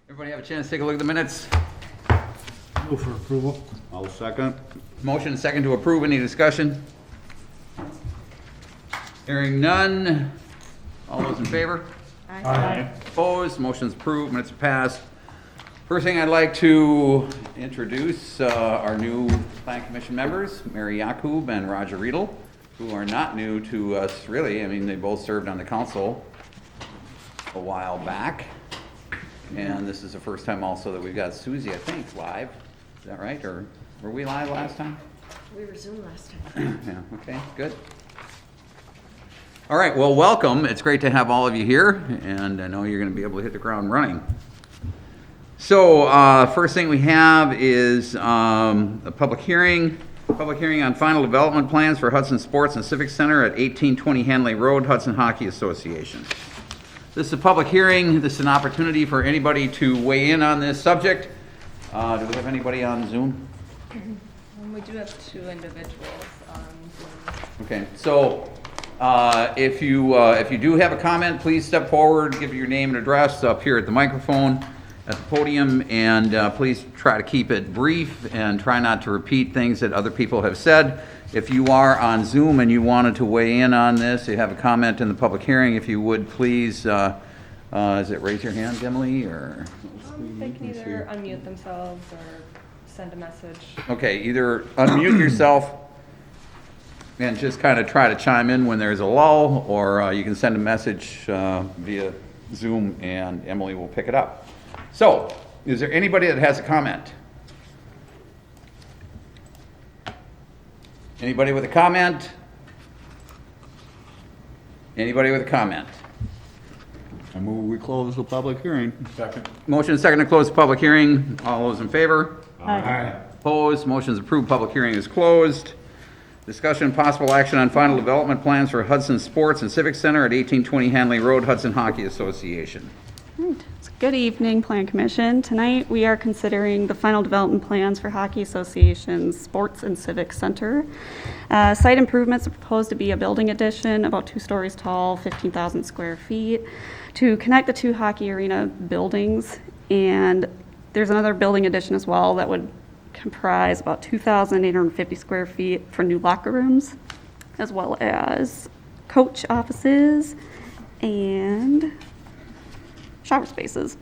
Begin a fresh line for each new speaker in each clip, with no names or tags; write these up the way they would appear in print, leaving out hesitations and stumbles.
Everybody have a chance to take a look at the minutes?
Move for approval.
I'll second.
Motion second to approve. Any discussion? Hearing none. All those in favor?
Aye.
Opposed? Motion's approved. Minutes are passed. First thing I'd like to introduce our new Plan Commission members, Mary Yakub and Roger Riedel, who are not new to us really. I mean, they both served on the council a while back. And this is the first time also that we've got Susie, I think, live. Is that right? Or were we live last time?
We were Zoom last time.
Yeah, okay, good. All right, well, welcome. It's great to have all of you here, and I know you're going to be able to hit the ground running. So, first thing we have is a public hearing on final development plans for Hudson Sports and Civic Center at 1820 Hanley Road, Hudson Hockey Association. This is a public hearing. This is an opportunity for anybody to weigh in on this subject. Do we have anybody on Zoom?
We do have two individuals on Zoom.
Okay, so if you do have a comment, please step forward, give your name and address up here at the microphone at the podium, and please try to keep it brief and try not to repeat things that other people have said. If you are on Zoom and you wanted to weigh in on this, you have a comment in the public hearing, if you would please, is it raise your hand, Emily, or?
They can either unmute themselves or send a message.
Okay, either unmute yourself and just kind of try to chime in when there's a lull, or you can send a message via Zoom and Emily will pick it up. So, is there anybody that has a comment? Anybody with a comment? Anybody with a comment?
I move we close the public hearing.
Second.
Motion second to close the public hearing. All those in favor?
Aye.
Opposed? Motion is approved. Public hearing is closed. Discussion and possible action on final development plans for Hudson Sports and Civic Center at 1820 Hanley Road, Hudson Hockey Association.
Good evening, Plan Commission. Tonight we are considering the final development plans for Hockey Association's Sports and Civic Center. Site improvements are proposed to be a building addition about 2 stories tall, 15,000 square feet, to connect the 2 hockey arena buildings. And there's another building addition as well that would comprise about 2,850 square feet for new locker rooms, as well as coach offices and shower spaces.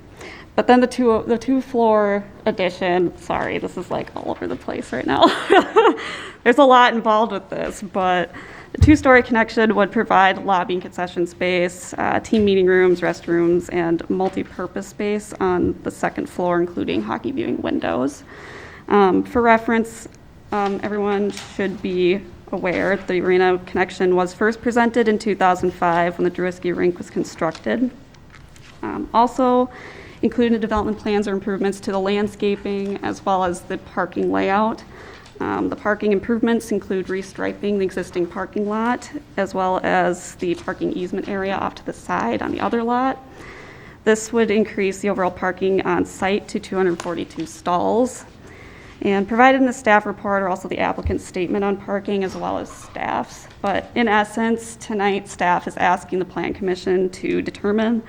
But then the two floor addition, sorry, this is like all over the place right now. There's a lot involved with this, but the 2-story connection would provide lobby and concession space, team meeting rooms, restrooms, and multi-purpose space on the 2nd floor, including hockey viewing windows. For reference, everyone should be aware the arena connection was first presented in 2005 when the Druski rink was constructed. Also included in development plans are improvements to the landscaping as well as the parking layout. The parking improvements include restriping the existing parking lot as well as the parking easement area off to the side on the other lot. This would increase the overall parking on site to 242 stalls. And provided in the staff report are also the applicant's statement on parking as well as staff's. But in essence, tonight staff is asking the Plan Commission to determine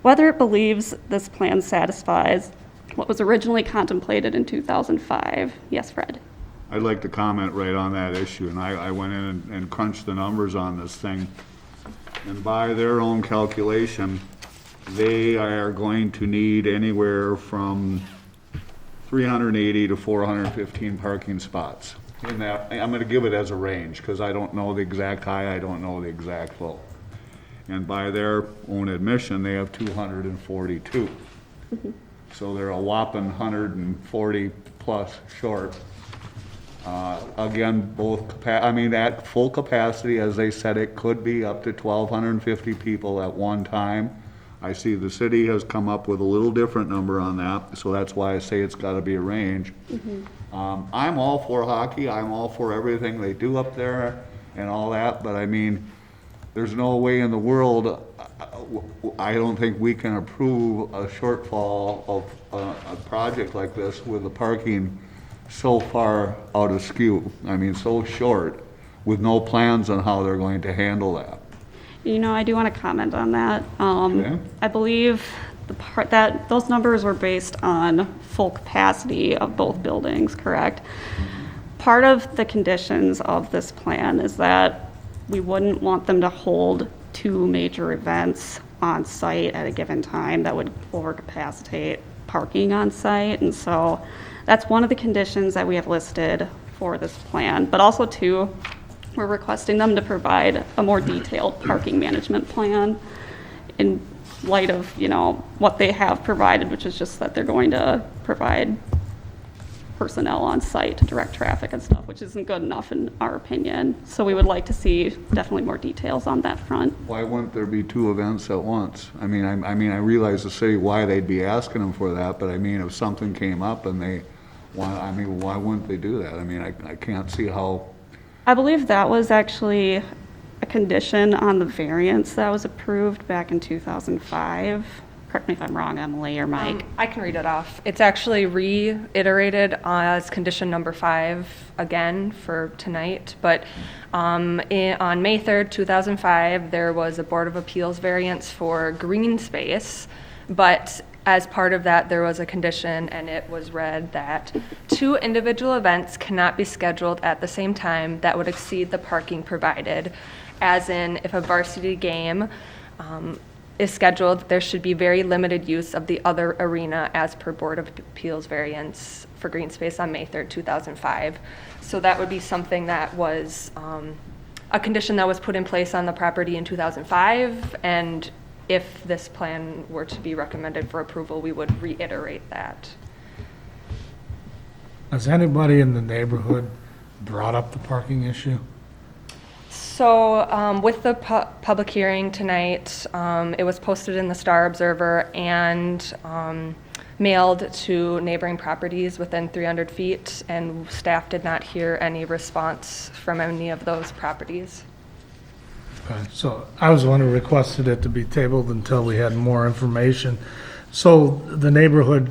whether it believes this plan satisfies what was originally contemplated in 2005. Yes, Fred?
I'd like to comment right on that issue, and I went in and crunched the numbers on this thing. And by their own calculation, they are going to need anywhere from 380 to 415 parking spots. In that, I'm going to give it as a range because I don't know the exact high, I don't know the exact low. And by their own admission, they have 242. So they're a whopping 140 plus short. Again, at full capacity, as they said, it could be up to 1,250 people at one time. I see the city has come up with a little different number on that, so that's why I say it's got to be a range. I'm all for hockey. I'm all for everything they do up there and all that, but I mean, there's no way in the world, I don't think we can approve a shortfall of a project like this with the parking so far out of skew. I mean, so short, with no plans on how they're going to handle that.
You know, I do want to comment on that.
Okay.
I believe those numbers were based on full capacity of both buildings, correct? Part of the conditions of this plan is that we wouldn't want them to hold 2 major events on site at a given time that would overcapacitate parking on site. And so that's one of the conditions that we have listed for this plan. But also too, we're requesting them to provide a more detailed parking management plan in light of, what they have provided, which is just that they're going to provide personnel on site to direct traffic and stuff, which isn't good enough in our opinion. So we would like to see definitely more details on that front.
Why wouldn't there be 2 events at once? I realize the city, why they'd be asking them for that, but if something came up and why wouldn't they do that? I can't see how.
I believe that was actually a condition on the variance that was approved back in 2005. Correct me if I'm wrong, Emily or Mike.
I can read it off. It's actually reiterated as condition number 5 again for tonight. But on May 3rd, 2005, there was a Board of Appeals variance for green space. But as part of that, there was a condition, and it was read that 2 individual events cannot be scheduled at the same time that would exceed the parking provided. As in, if a varsity game is scheduled, there should be very limited use of the other arena as per Board of Appeals variance for green space on May 3rd, 2005. So that would be something that was a condition that was put in place on the property in 2005, and if this plan were to be recommended for approval, we would reiterate that.
Has anybody in the neighborhood brought up the parking issue?
So with the public hearing tonight, it was posted in the Star Observer and mailed to neighboring properties within 300 feet, and staff did not hear any response from any of those properties.
Okay, so I was the one who requested it to be tabled until we had more information. So the neighborhood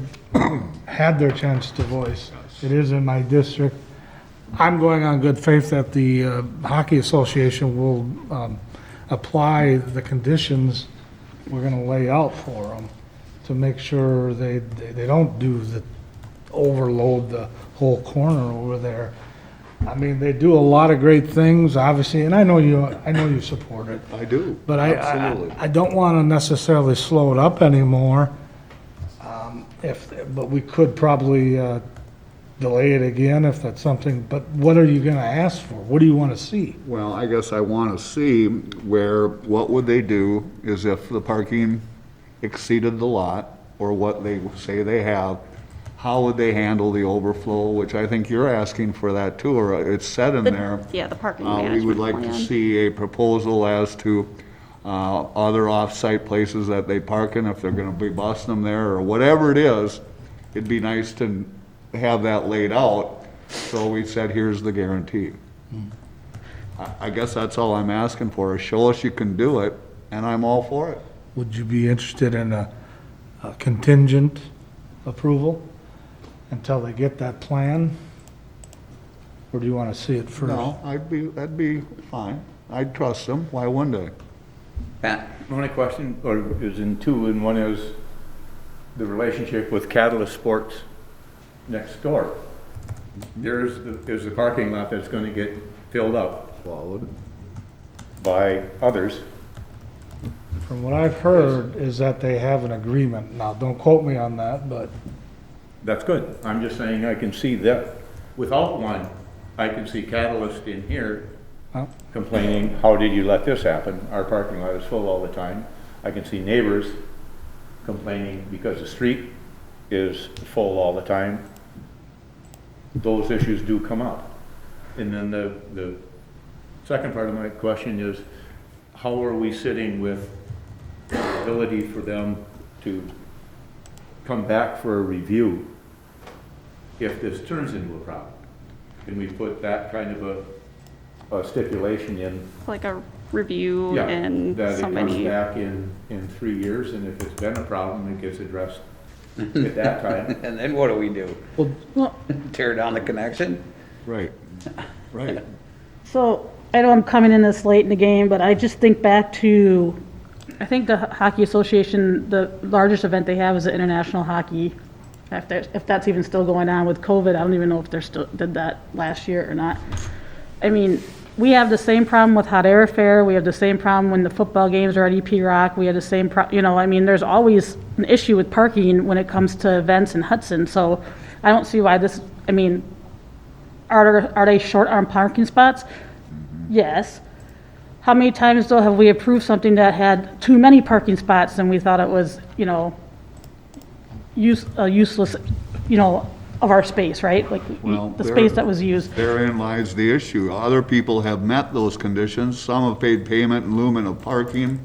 had their chance to voice. It is in my district. I'm going on good faith that the Hockey Association will apply the conditions we're going to lay out for them to make sure they don't overload the whole corner over there. They do a lot of great things, obviously, and I know you support it.
I do.
But
Absolutely.
I don't want to necessarily slow it up anymore. But we could probably delay it again if that's something. But what are you going to ask for? What do you want to see?
Well, I guess I want to see what would they do is if the parking exceeded the lot, or what they say they have, how would they handle the overflow, which I think you're asking for that too, or it's said in there.
Yeah, the parking
We
management
would like to
plan.
see a proposal as to other off-site places that they park in, if they're gonna be busing them there, or whatever it is. It'd be nice to have that laid out, so we said, here's the guarantee. I guess that's all I'm asking for, is show us you can do it, and I'm all for it.
Would you be interested in a contingent approval until they get that plan? Or do you want to see it first?
No, that'd be fine. I'd trust them, why wouldn't I?
Pat?
My only question is in 2, and one is the relationship with Catalyst Sports next door. There's the parking lot that's going to get filled up by others.
From what I've heard is that they have an agreement. Now, don't quote me on that, but
That's good. I'm just saying I can see that. Without one, I can see Catalyst in here
Huh?
complaining, how did you let this happen? Our parking lot is full all the time. I can see neighbors complaining because the street is full all the time. Those issues do come up. And then the second part of my question is, how are we sitting with the ability for them to come back for a review if this turns into a problem? Can we put that kind of a stipulation in?
Like a review
Yeah,
in
that
so
it comes
many.
back in 3 years, and if it's been a problem, it gets addressed at that time.
And then what do we do?
Well,
Tear down the connection?
Right, right.
so I know I'm coming in this late in the game, but I just think back to I think the Hockey Association, the largest event they have is the International Hockey. If that's even still going on with COVID, I don't even know if they're still, did that last year or not. I mean, we have the same problem with Hot Air Fair, we have the same problem when the football games are at EP Rock, we have the same I mean, there's always an issue with parking when it comes to events in Hudson, so I don't see why this, I mean, are they short on parking spots? Yes. How many times though have we approved something that had too many parking spots and we thought it was, useless, of our space, right? Like
Well,
the space that was used.
Therein lies the issue. Other people have met those conditions. Some have paid payment in lieu of parking.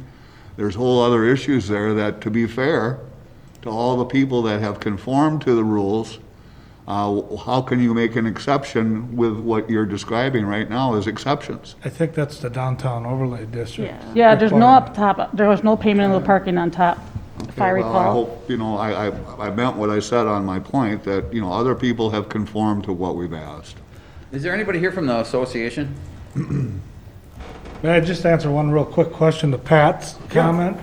There's whole other issues there that, to be fair to all the people that have conformed to the rules, how can you make an exception with what you're describing right now as exceptions?
I think that's the downtown overlay district.
Yeah, there's no up top, there was no payment of the parking on top, if I
Well, I
recall.
hope, I meant what I said on my point, that, other people have conformed to what we've asked.
Is there anybody here from the association?
May I just answer one real quick question to Pat's comment?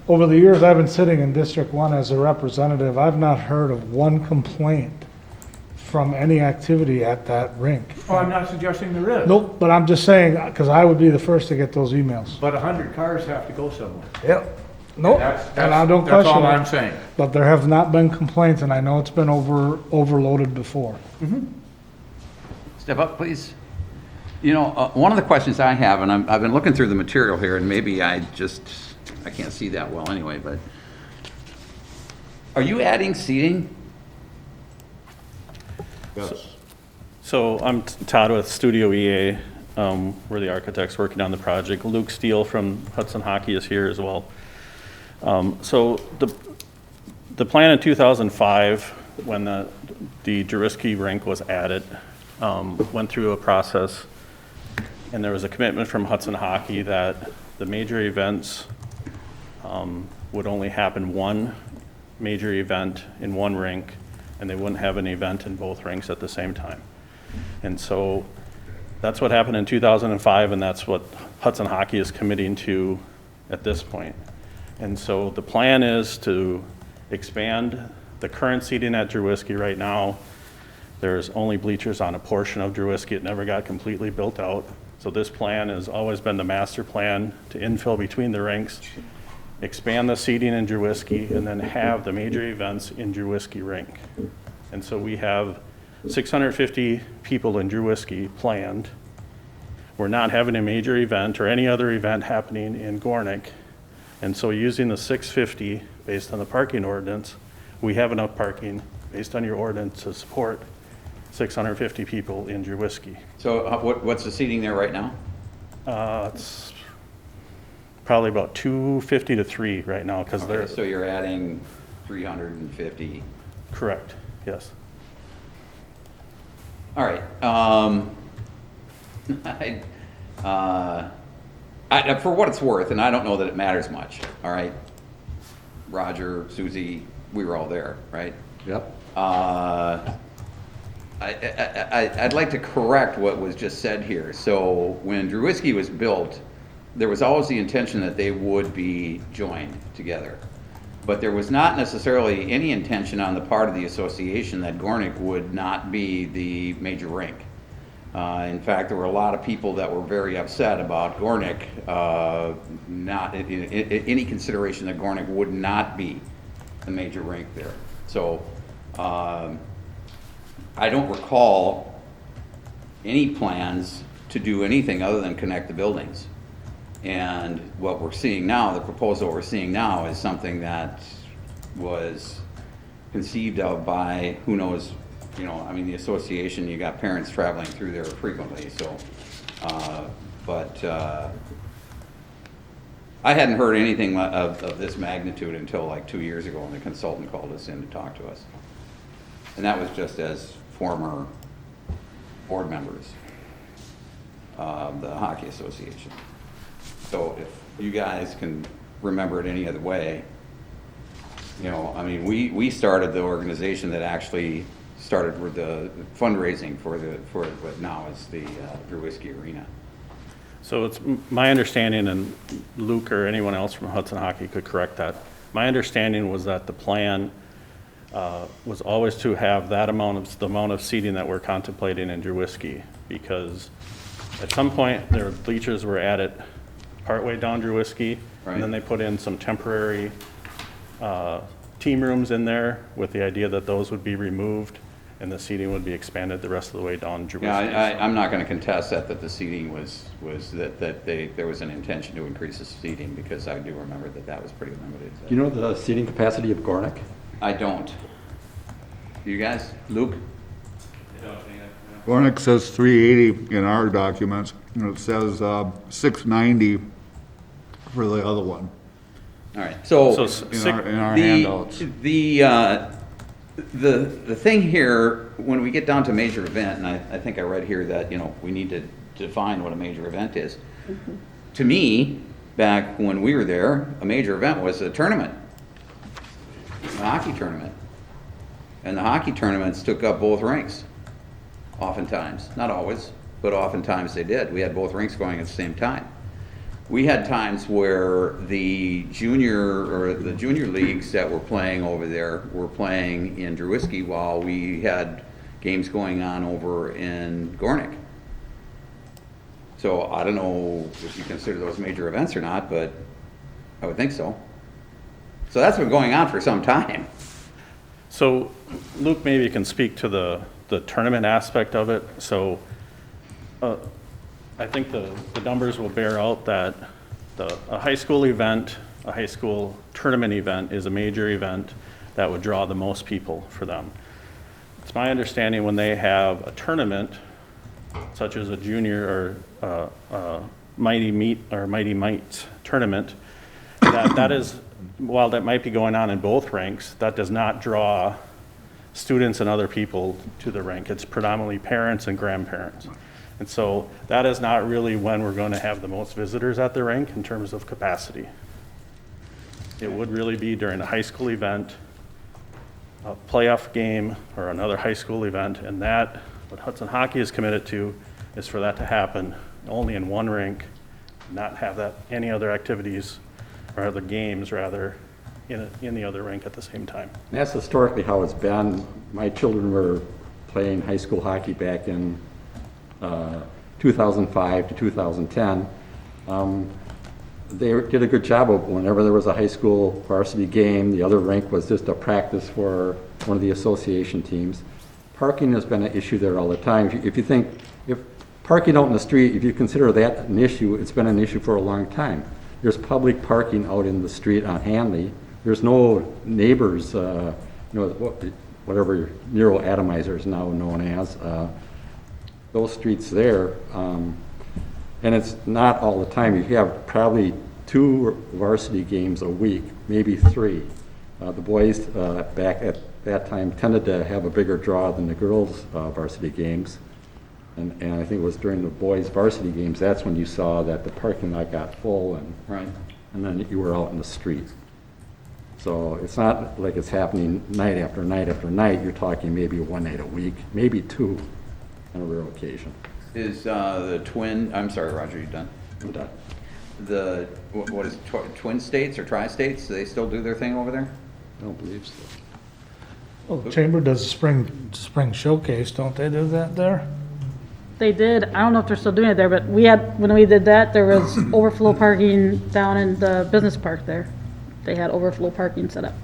Over the years, I've been sitting in District 1 as a representative. I've not heard of one complaint from any activity at that rink.
Oh, I'm not suggesting there is.
Nope, but I'm just saying, because I would be the first to get those emails.
But 100 cars have to go somewhere.
Yep. Nope,
That's
and I don't
that's all
question
I'm
it.
saying.
But there have not been complaints, and I know it's been overloaded before.
Step up, please. One of the questions I have, and I've been looking through the material here, and maybe I can't see that well anyway, but are you adding seating?
Yes.
So I'm Todd with Studio EA. We're the architects working on the project. Luke Steele from Hudson Hockey is here as well. So the plan in 2005, when the Juriski rink was added, went through a process, and there was a commitment from Hudson Hockey that the major events would only happen one major event in one rink, and they wouldn't have an event in both rinks at the same time. And so that's what happened in 2005, and that's what Hudson Hockey is committing to at this point. And so the plan is to expand the current seating at Juriski right now. There's only bleachers on a portion of Juriski. It never got completely built out. So this plan has always been the master plan to infill between the rinks, expand the seating in Juriski, and then have the major events in Juriski rink. And so we have 650 people in Juriski planned. We're not having a major event or any other event happening in Gornik. And so using the 650 based on the parking ordinance, we have enough parking based on your ordinance to support 650 people in Juriski.
So what's the seating there right now?
It's probably about 250 to 3 right now, because
Okay,
they're,
so you're adding 350.
correct, yes.
All right. For what it's worth, and I don't know that it matters much, all right? Roger, Susie, we were all there, right?
Yep.
I'd like to correct what was just said here. So when Juriski was built, there was always the intention that they would be joined together. But there was not necessarily any intention on the part of the association that Gornik would not be the major rink. In fact, there were a lot of people that were very upset about Gornik, not any consideration that Gornik would not be the major rink there. So I don't recall any plans to do anything other than connect the buildings. And what we're seeing now, the proposal we're seeing now, is something that was conceived of by, who knows, I mean, the association, you got parents traveling through there frequently, so, but I hadn't heard anything of this magnitude until like 2 years ago when the consultant called us in to talk to us. And that was just as former board members of the Hockey Association. So if you guys can remember it any other way, I mean, we started the organization that actually started with the fundraising for what now is the Juriski Arena.
So it's my understanding, and Luke or anyone else from Hudson Hockey could correct that. My understanding was that the plan was always to have the amount of seating that we're contemplating in Drewiski, because at some point, their bleachers were added partway down Drewiski, and then they put in some temporary team rooms in there with the idea that those would be removed and the seating would be expanded the rest of the way down Drewiski.
Yeah, I'm not gonna contest that the seating was there was an intention to increase the seating, because I do remember that was pretty limited.
Do you know the seating capacity of Gornick?
I don't. You guys? Luke?
Gornick says 380 in our documents, and it says 690 for the other one,
All right, so.
in our
The,
handouts.
the thing here, when we get down to major event, and I think I read here that, we need to define what a major event is. To me, back when we were there, a major event was a tournament, a hockey tournament. And the hockey tournaments took up both rinks, oftentimes. Not always, but oftentimes they did. We had both rinks going at the same time. We had times where the junior leagues that were playing over there were playing in Drewiski while we had games going on over in Gornick. So I don't know if you consider those major events or not, but I would think so. So that's been going on for some time.
So Luke maybe can speak to the tournament aspect of it. So I think the numbers will bear out that a high school event, a high school tournament event is a major event that would draw the most people for them. It's my understanding when they have a tournament, such as a junior or Mighty Meat or Mighty Mites tournament, that is, while that might be going on in both ranks, that does not draw students and other people to the rink. It's predominantly parents and grandparents. And so that is not really when we're going to have the most visitors at the rink in terms of capacity. It would really be during a high school event, a playoff game, or another high school event, and that, what Hudson Hockey is committed to, is for that to happen only in one rink, not have that any other activities or other games rather in the other rink at the same time.
And that's historically how it's been. My children were playing high school hockey back in 2005 to 2010. They did a good job of whenever there was a high school varsity game, the other rink was just a practice for one of the association teams. Parking has been an issue there all the time. If parking out in the street, if you consider that an issue, it's been an issue for a long time. There's public parking out in the street on Hanley. There's no neighbors, whatever neuroatomizer is now known as. Those streets there, and it's not all the time. You have probably 2 varsity games a week, maybe 3. The boys back at that time tended to have a bigger draw than the girls' varsity games. And I think it was during the boys' varsity games, that's when you saw that the parking lot got full and then you were out in the street. So it's not like it's happening night after night after night. You're talking maybe 1 night a week, maybe 2 on a rare occasion.
Is the twin, I'm sorry, Roger, you done?
I'm done.
What is Twin States or Tri-States? Do they still do their thing over there?
I don't believe so.
Well, the Chamber does a spring showcase, don't they do that there?
They did. I don't know if they're still doing it there, but when we did that, there was overflow parking down in the business park there. They had overflow parking set up.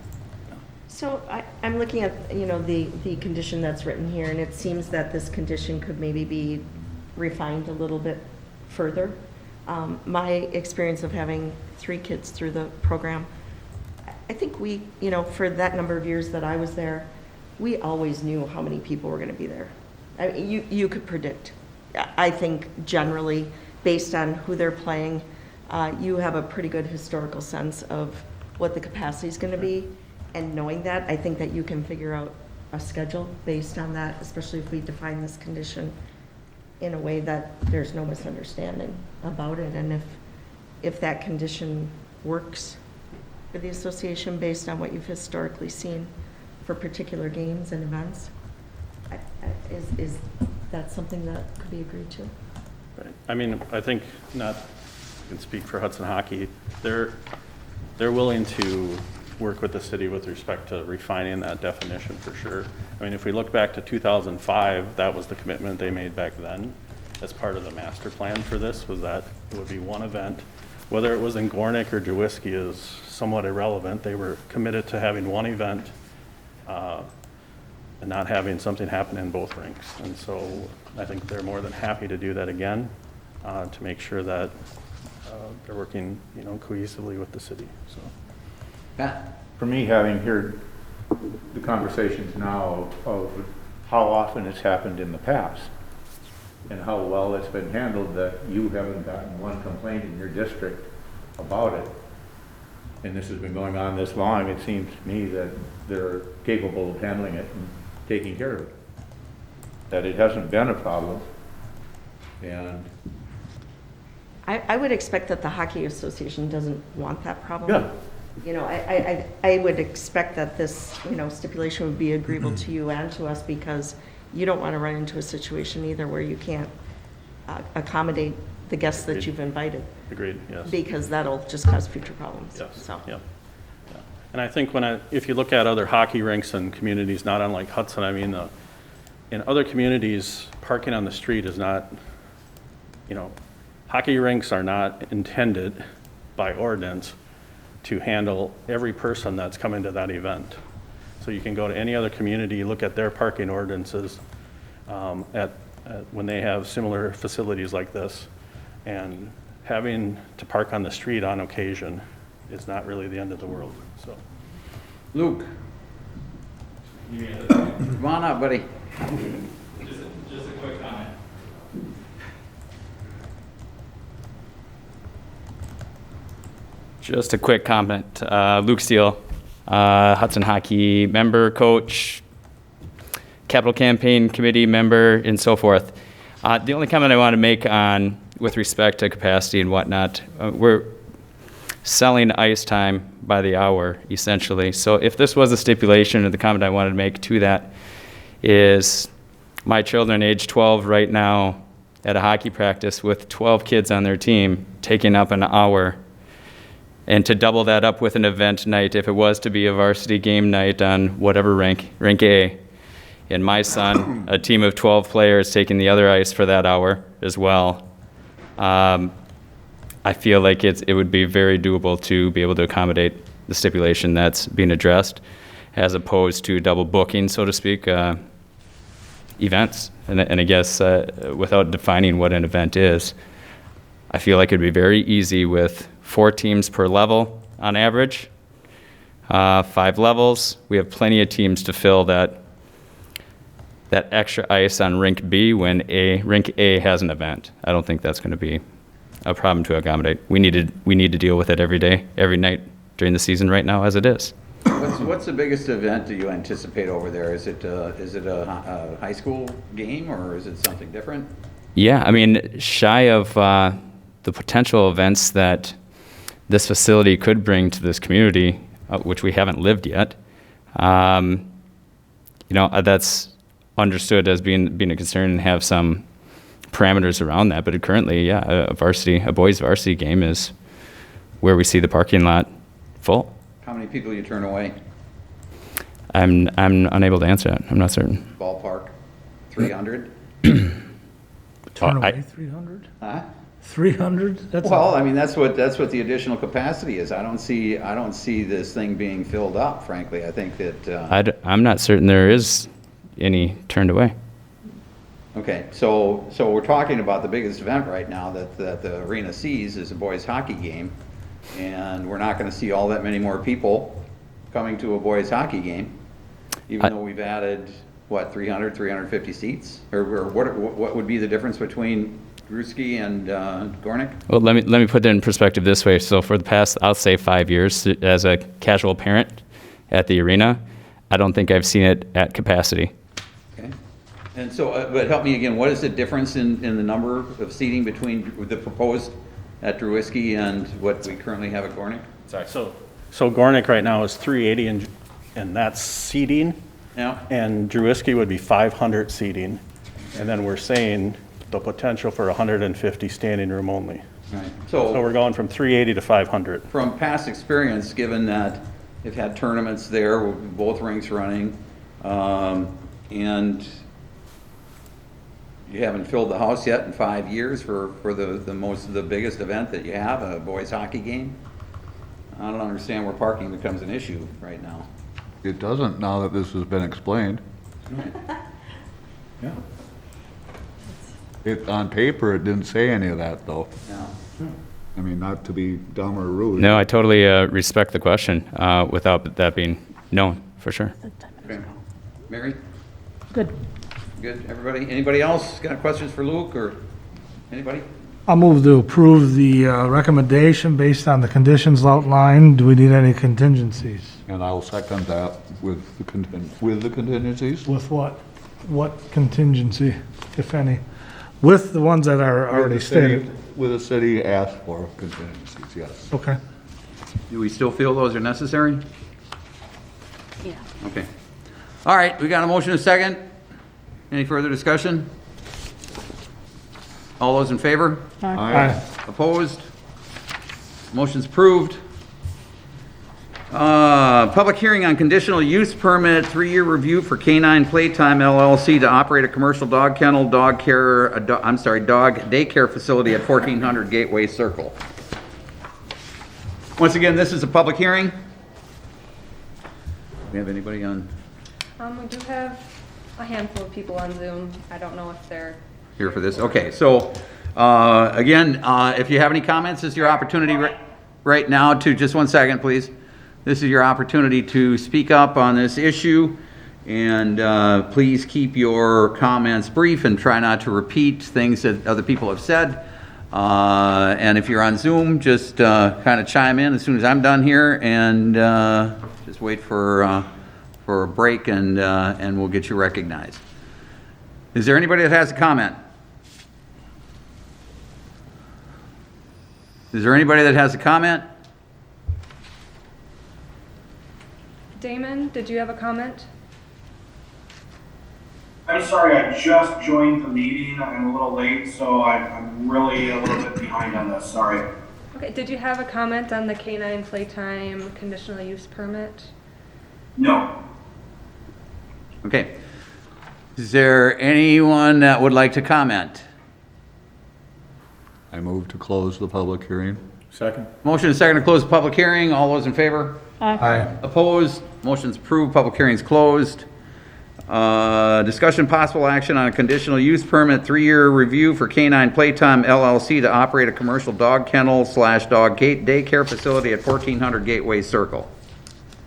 So I'm looking at, the condition that's written here, and it seems that this condition could maybe be refined a little bit further. My experience of having 3 kids through the program, I think we, for that number of years that I was there, we always knew how many people were going to be there. I mean, you could predict. I think generally, based on who they're playing, you have a pretty good historical sense of what the capacity is going to be. And knowing that, I think that you can figure out a schedule based on that, especially if we define this condition in a way that there's no misunderstanding about it. And if that condition works for the association based on what you've historically seen for particular games and events, is that something that could be agreed to?
Right. I mean, I think, not, I can speak for Hudson Hockey, they're willing to work with the city with respect to refining that definition for sure. I mean, if we look back to 2005, that was the commitment they made back then as part of the master plan for this, was that it would be one event. Whether it was in Gornick or Drewiski is somewhat irrelevant. They were committed to having one event and not having something happen in both rinks. And so I think they're more than happy to do that again to make sure that they're working, cohesively with the city, so.
Pat?
For me, having heard the conversations now of how often it's happened in the past and how well it's been handled, that you haven't gotten one complaint in your district about it, and this has been going on this long, it seems to me that they're capable of handling it and taking care of it. That it hasn't been a problem, and
I would expect that the Hockey Association doesn't want that problem.
yeah.
I would expect that this, stipulation would be agreeable to you and to us, because you don't want to run into a situation either where you can't accommodate the guests that
Agreed.
you've invited,
Agreed, yes.
because that'll just cause future problems.
Yes,
So.
yep. Yeah. And I think if you look at other hockey rinks and communities, not unlike Hudson, I mean, in other communities, parking on the street is not, hockey rinks are not intended by ordinance to handle every person that's coming to that event. So you can go to any other community, look at their parking ordinances when they have similar facilities like this, and having to park on the street on occasion is not really the end of the world, so.
Luke? Come on up, buddy.
Just a quick comment. Just a quick comment. Luke Steele, Hudson Hockey member, coach, capital campaign committee member, and so forth. The only comment I want to make with respect to capacity and whatnot, we're selling ice time by the hour, essentially. So if this was a stipulation, or the comment I wanted to make to that is, my children age 12 right now at a hockey practice with 12 kids on their team taking up an hour. And to double that up with an event night, if it was to be a varsity game night on whatever rink A, and my son, a team of 12 players taking the other ice for that hour as well, I feel like it would be very doable to be able to accommodate the stipulation that's being addressed, as opposed to double booking, so to speak, events. And I guess without defining what an event is, I feel like it'd be very easy with 4 teams per level on average, 5 levels. We have plenty of teams to fill that extra ice on rink B when rink A has an event. I don't think that's going to be a problem to accommodate. We need to deal with it every day, every night during the season right now as it is.
What's the biggest event that you anticipate over there? Is it a high school game, or is it something different?
Yeah, I mean, shy of the potential events that this facility could bring to this community, which we haven't lived yet, that's understood as being a concern and have some parameters around that. But currently, yeah, a boys varsity game is where we see the parking lot full.
How many people you turn away?
I'm unable to answer that. I'm not certain.
Ballpark, 300?
Turn away 300?
Huh?
300?
Well, I mean, that's what the additional capacity is. I don't see this thing being filled up, frankly. I think that.
I'm not certain there is any turned away.
Okay, so we're talking about the biggest event right now that the arena sees is a boys hockey game, and we're not going to see all that many more people coming to a boys hockey game, even though we've added 350 seats, or what would be the difference between Druski and Gornick?
Well, let me put it in perspective this way. So for the past, I'll say 5 years, as a casual parent at the arena, I don't think I've seen it at capacity.
Okay. And so, but help me again, what is the difference in the number of seating between the proposed at Druski and what we currently have at Gornick?
Sorry, so Gornick right now is 380, and that's seating.
Yeah.
And Drewiski would be 500 seating. And then we're saying the potential for 150 standing room only.
Right.
So
So
we're going from 380 to 500.
from past experience, given that they've had tournaments there, with both rinks running, and you haven't filled the house yet in 5 years for the biggest event that you have, a boys hockey game. I don't understand where parking becomes an issue right now.
It doesn't now that this has been explained.
Yeah.
On paper, it didn't say any of that, though.
Yeah.
I mean, not to be dumb or rude.
No, I totally respect the question without that being known, for sure.
Okay. Mary?
Good.
Good, everybody? Anybody else got questions for Luke, or anybody?
I'll move to approve the recommendation based on the conditions outlined. Do we need any contingencies?
And I'll second that with the contingencies.
With what? What contingency, if any? With the ones that are already stated?
With the city asked for contingencies, yes.
Okay.
Do we still feel those are necessary?
Yeah.
Okay. All right, we got a motion and a second. Any further discussion? All those in favor?
Aye.
Opposed? Motion's approved. Public hearing on conditional use permit, 3-year review for Canine Playtime LLC to operate a commercial dog kennel, dog daycare facility at 1400 Gateway Circle. Once again, this is a public hearing. We have anybody on
We do have a handful of people on Zoom. I don't know if they're,
here for this? Okay, so, again, if you have any comments, this is your opportunity right now to, just 1 second, please. This is your opportunity to speak up on this issue, and please keep your comments brief and try not to repeat things that other people have said. And if you're on Zoom, just kind of chime in as soon as I'm done here, and just wait for a break, and we'll get you recognized. Is there anybody that has a comment? Is there anybody that has a comment?
Damon, did you have a comment?
I'm sorry, I just joined the meeting. I'm a little late, so I'm really a little bit behind on this. Sorry.
Okay, did you have a comment on the Canine Playtime conditional use permit?
No.
Okay. Is there anyone that would like to comment?
I move to close the public hearing.
Second?
Motion is second to close the public hearing. All those in favor?
Aye.
Opposed? Motion's approved. Public hearing's closed. Discussion possible action on a conditional use permit, 3-year review for Canine Playtime LLC to operate a commercial dog kennel / dog daycare facility at 1400 Gateway Circle.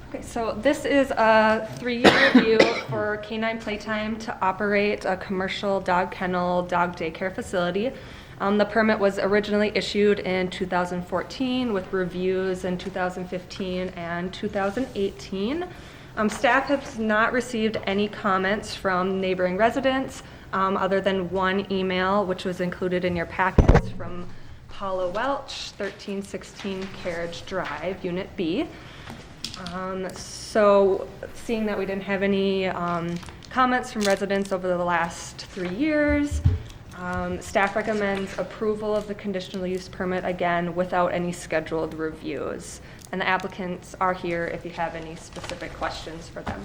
Okay, so this is a 3-year review for Canine Playtime to operate a commercial dog kennel, dog daycare facility. The permit was originally issued in 2014 with reviews in 2015 and 2018. Staff has not received any comments from neighboring residents other than one email, which was included in your packets from Paula Welch, 1316 Carriage Drive, Unit B. So seeing that we didn't have any comments from residents over the last 3 years, staff recommends approval of the conditional use permit, again, without any scheduled reviews. And the applicants are here if you have any specific questions for them.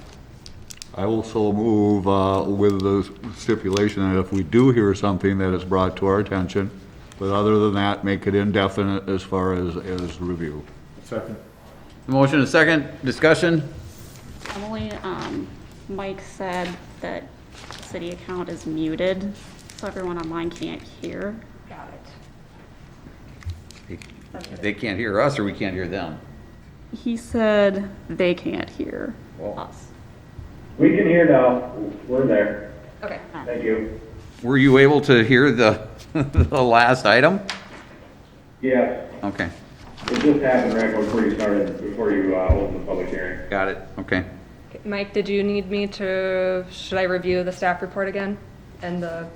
I will so move with the stipulation that if we do hear something that is brought to our attention, but other than that, make it indefinite as far as review.
Second.
Motion is second. Discussion?
Emily, Mike said that city account is muted, so everyone online can't hear.
Got it.
They can't hear us, or we can't hear them?
He said they can't hear us.
We can hear now. We're there.
Okay.
Thank you.
Were you able to hear the the last item?
Yeah,
Okay,
it just happened right before you started, before you opened the public hearing.
got it. Okay.
Mike, did you need me to, should I review the staff report again and the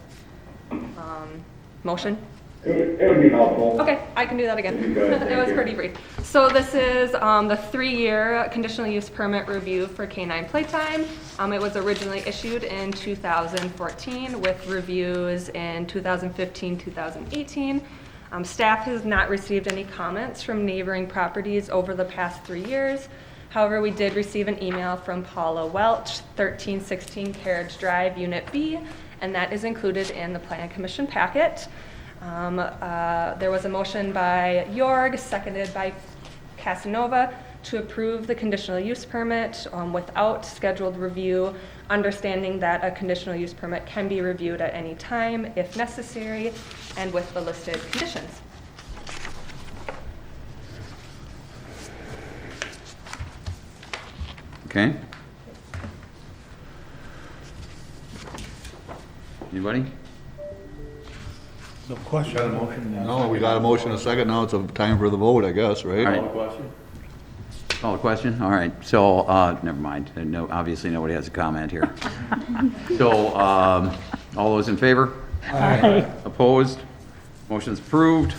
motion?
It would be helpful.
Okay, I can do that again.
That'd be good,
It
thank
was
you.
pretty brief. So this is the 3-year conditional use permit review for Canine Playtime. It was originally issued in 2014 with reviews in 2015, 2018. Staff has not received any comments from neighboring properties over the past 3 years. However, we did receive an email from Paula Welch, 1316 Carriage Drive, Unit B, and that is included in the Plan Commission packet. There was a motion by Jorg, seconded by Casanova, to approve the conditional use permit without scheduled review, understanding that a conditional use permit can be reviewed at any time if necessary, and with the listed conditions.
Okay. Anybody?
No question.
No, we got a motion, a second, now it's a time for the vote, I guess, right?
All right.
Call the question?
Call a question? All right, so, never mind. No, obviously, nobody has a comment here. So, all those in favor?
Aye.
Opposed? Motion's approved.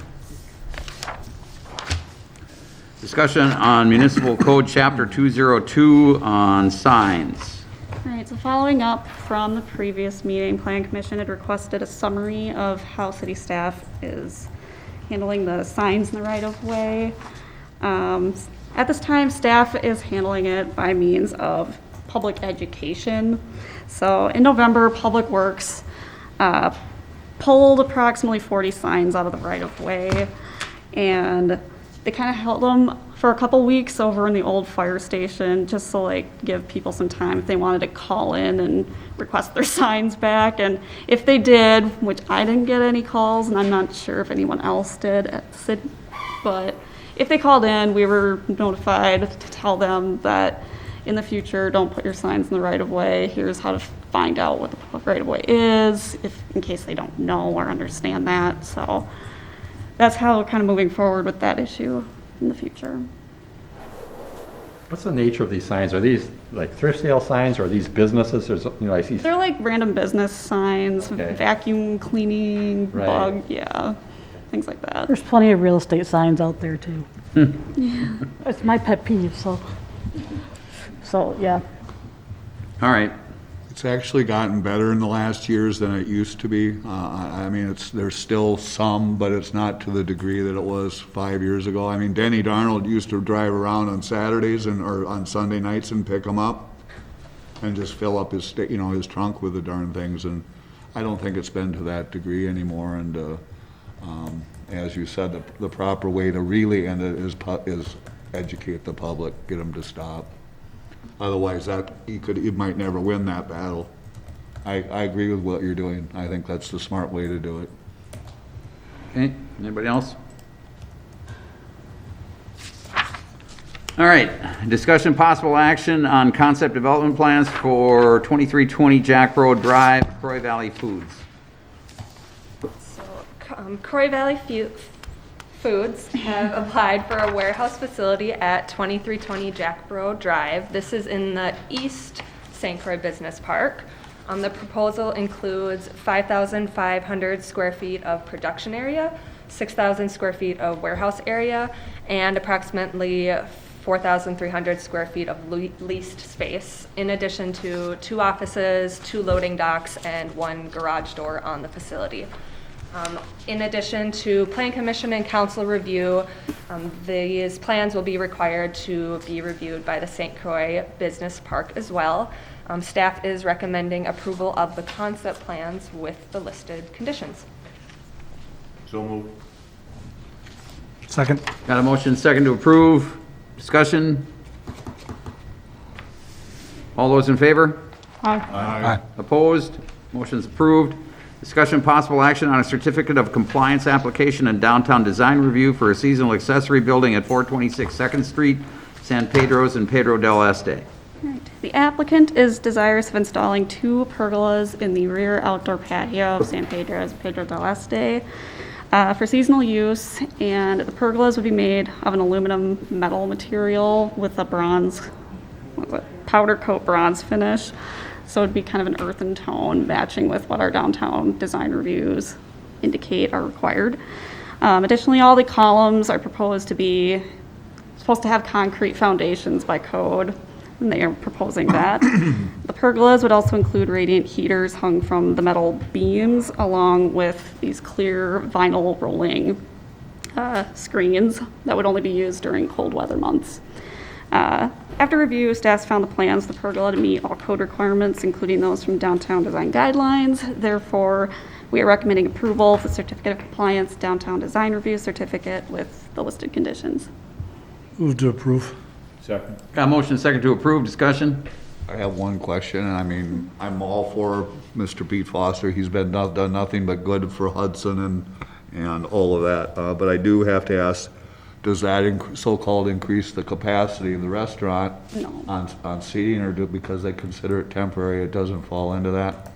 Discussion on Municipal Code Chapter 202 on signs.
All right, so following up from the previous meeting, Plan Commission had requested a summary of how city staff is handling the signs in the right-of-way. At this time, staff is handling it by means of public education. So in November, Public Works pulled approximately 40 signs out of the right-of-way, and they kind of held them for a couple weeks over in the old fire station, just to like give people some time if they wanted to call in and request their signs back. And if they did, which I didn't get any calls, and I'm not sure if anyone else did at the city, but if they called in, we were notified to tell them that in the future, don't put your signs in the right-of-way. Here's how to find out what the right-of-way is, in case they don't know or understand that. So that's how we're kind of moving forward with that issue in the future.
What's the nature of these signs? Are these like thrift sale signs, or are these businesses? There's, I see.
They're like random business signs,
Okay.
vacuum cleaning,
Right.
bug, yeah, things like that.
There's plenty of real estate signs out there too. It's my pet peeve, so yeah.
All right,
It's actually gotten better in the last years than it used to be. I mean, there's still some, but it's not to the degree that it was 5 years ago. I mean, Denny Darnold used to drive around on Saturdays or on Sunday nights and pick them up and just fill up his, his trunk with the darn things. And I don't think it's been to that degree anymore. And as you said, the proper way to really end it is educate the public, get them to stop. Otherwise, you might never win that battle. I agree with what you're doing. I think that's the smart way to do it.
okay, anybody else? All right, discussion possible action on concept development plans for 2320 Jack Road Drive, Croy Valley Foods.
Croy Valley Foods have applied for a warehouse facility at 2320 Jack Road Drive. This is in the East St. Croix Business Park. The proposal includes 5,500 square feet of production area, 6,000 square feet of warehouse area, and approximately 4,300 square feet of leased space, in addition to 2 offices, 2 loading docks, and 1 garage door on the facility. In addition to Plan Commission and Council review, these plans will be required to be reviewed by the St. Croix Business Park as well. Staff is recommending approval of the concept plans with the listed conditions.
So moved.
Second.
Got a motion second to approve. Discussion? All those in favor?
Aye.
Opposed? Motion's approved. Discussion possible action on a certificate of compliance application and downtown design review for a seasonal accessory building at 426 Second Street, San Pedro's and Pedro del Este.
Right. The applicant is desirous of installing 2 pergolas in the rear outdoor patio of San Pedro's Pedro del Este for seasonal use, and the pergolas would be made of an aluminum metal material with a bronze, powder coat bronze finish. So it'd be kind of an earthen tone, matching with what our downtown design reviews indicate are required. Additionally, all the columns are proposed to be supposed to have concrete foundations by code. and they are proposing that. The pergolas would also include radiant heaters hung from the metal beams, along with these clear vinyl rolling screens that would only be used during cold weather months. After review, staff found the plans of the pergola to meet all code requirements, including those from downtown design guidelines. Therefore, we are recommending approval of the certificate of compliance downtown design review certificate with the listed conditions.
Move to approve.
Second.
Got a motion and second to approve, discussion?
I have one question, and I mean, I'm all for Mr. Pete Foster. He's been, done nothing but good for Hudson and all of that. But I do have to ask, does that so-called increase the capacity of the restaurant
No.
on seating, or because they consider it temporary, it doesn't fall into that?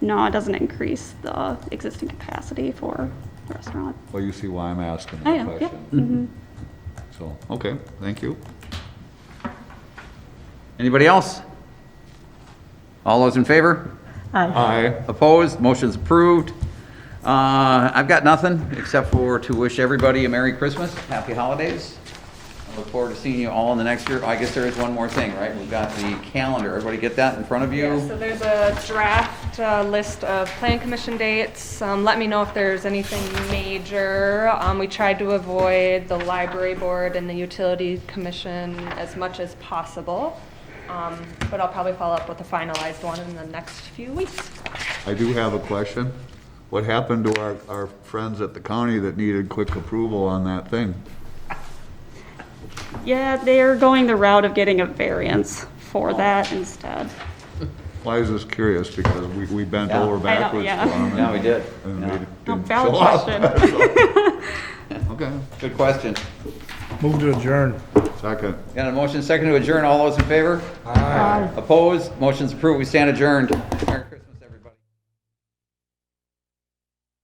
No, it doesn't increase the existing capacity for the restaurant.
Well, you see why I'm asking
Oh,
that
yeah, yep.
question. So, okay, thank you.
Anybody else? All those in favor?
Aye.
Opposed? Motion's approved. I've got nothing except for to wish everybody a Merry Christmas, Happy Holidays. I look forward to seeing you all in the next year. I guess there is one more thing, right? We've got the calendar. Everybody get that in front of you?
Yeah, so there's a draft list of plan commission dates. Let me know if there's anything major. We tried to avoid the library board and the utility commission as much as possible. But I'll probably follow up with a finalized one in the next few weeks.
I do have a question. What happened to our friends at the county that needed quick approval on that thing?
Yeah, they're going the route of getting a variance for that instead.
Why is this curious? Because we bent
Yeah.
over
I know,
backwards
yeah.
for them.
Yeah, we did.
And
Yeah.
they
No,
didn't
valid
show up.
question.
Okay,
Good question.
Move to adjourn.
second.
Got a motion second to adjourn. All those in favor?
Aye.
Opposed? Motion's approved. We stand adjourned. Merry Christmas.